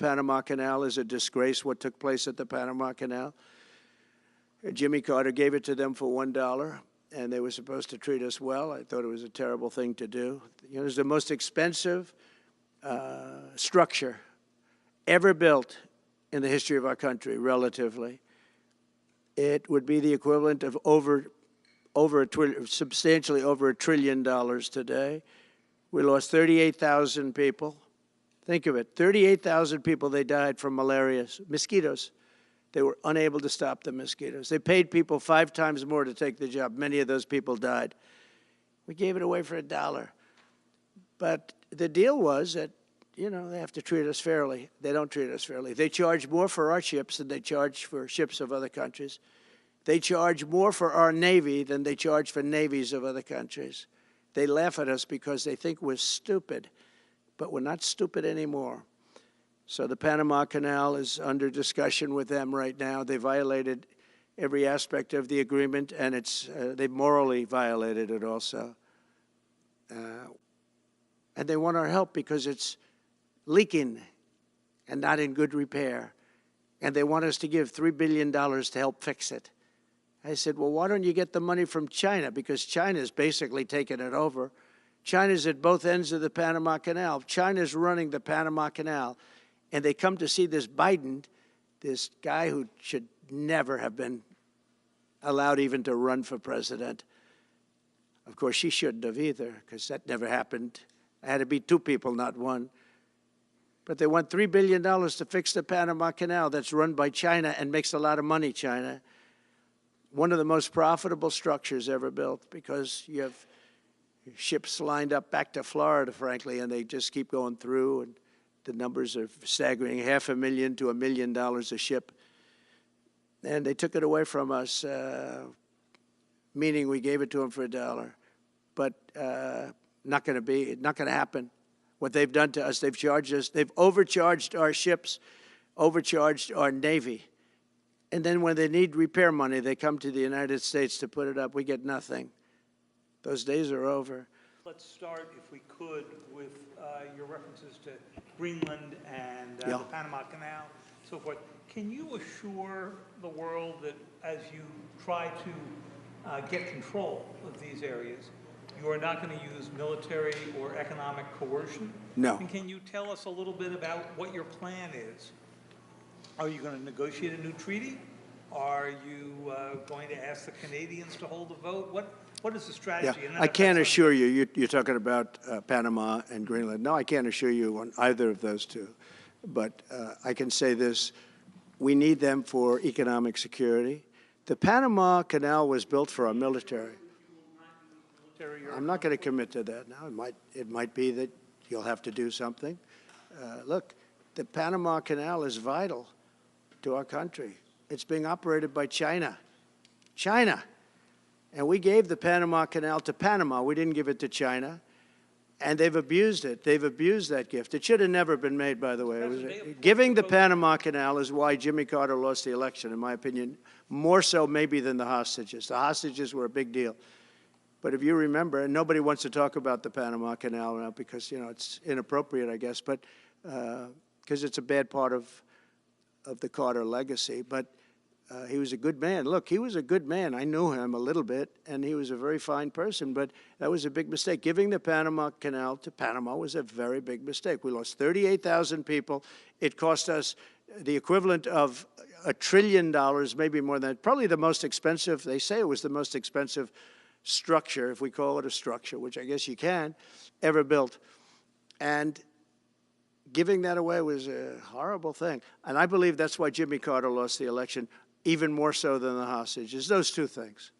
Panama Canal is a disgrace, what took place at the Panama Canal. Jimmy Carter gave it to them for $1, and they were supposed to treat us well. I thought it was a terrible thing to do. You know, it was the most expensive structure ever built in the history of our country, relatively. It would be the equivalent of substantially over $1 trillion today. We lost 38,000 people. Think of it, 38,000 people, they died from malaria, mosquitoes. They were unable to stop the mosquitoes. They paid people 5 times more to take the job. Many of those people died. We gave it away for $1. But the deal was that, you know, they have to treat us fairly. They don't treat us fairly. They charge more for our ships than they charge for ships of other countries. They charge more for our Navy than they charge for navies of other countries. They laugh at us because they think we're stupid, but we're not stupid anymore. So the Panama Canal is under discussion with them right now. They violated every aspect of the agreement, and they morally violated it also. And they want our help because it's leaking and not in good repair. And they want us to give $3 billion to help fix it. I said, well, why don't you get the money from China? Because China's basically taken it over. China's at both ends of the Panama Canal. China's running the Panama Canal. And they come to see this Biden, this guy who should never have been allowed even to run for president. Of course, she shouldn't have either, because that never happened. It had to be 2 people, not 1. But they want $3 billion to fix the Panama Canal that's run by China and makes a lot of money, China. One of the most profitable structures ever built, because you have ships lined up back to Florida, frankly, and they just keep going through, and the numbers are staggering, $500,000 to $1 million a ship. And they took it away from us, meaning we gave it to them for $1. But not going to happen. What they've done to us, they've charged us, they've overcharged our ships, overcharged our Navy. And then when they need repair money, they come to the United States to put it up. We get nothing. Those days are over. Let's start, if we could, with your references to Greenland and the Panama Canal, so forth. Can you assure the world that as you try to get control of these areas, you are not going to use military or economic coercion? No. And can you tell us a little bit about what your plan is? Are you going to negotiate a new treaty? Are you going to ask the Canadians to hold a vote? What is the strategy? Yeah. I can't assure you, you're talking about Panama and Greenland. No, I can't assure you on either of those two. But I can say this, we need them for economic security. The Panama Canal was built for our military. I'm not going to commit to that now. It might be that you'll have to do something. Look, the Panama Canal is vital to our country. It's being operated by China. China. And we gave the Panama Canal to Panama. We didn't give it to China. And they've abused it. They've abused that gift. It should have never been made, by the way. Giving the Panama Canal is why Jimmy Carter lost the election, in my opinion, more so maybe than the hostages. The hostages were a big deal. But if you remember, and nobody wants to talk about the Panama Canal now because, you know, it's inappropriate, I guess, but because it's a bad part of the Carter legacy. But he was a good man. Look, he was a good man. I knew him a little bit, and he was a very fine person, but that was a big mistake. Giving the Panama Canal to Panama was a very big mistake. We lost 38,000 people. It cost us the equivalent of $1 trillion, maybe more than that. Probably the most expensive, they say it was the most expensive structure, if we call it a structure, which I guess you can, ever built. And giving that away was a horrible thing. And I believe that's why Jimmy Carter lost the election, even more so than the hostages, those 2 things.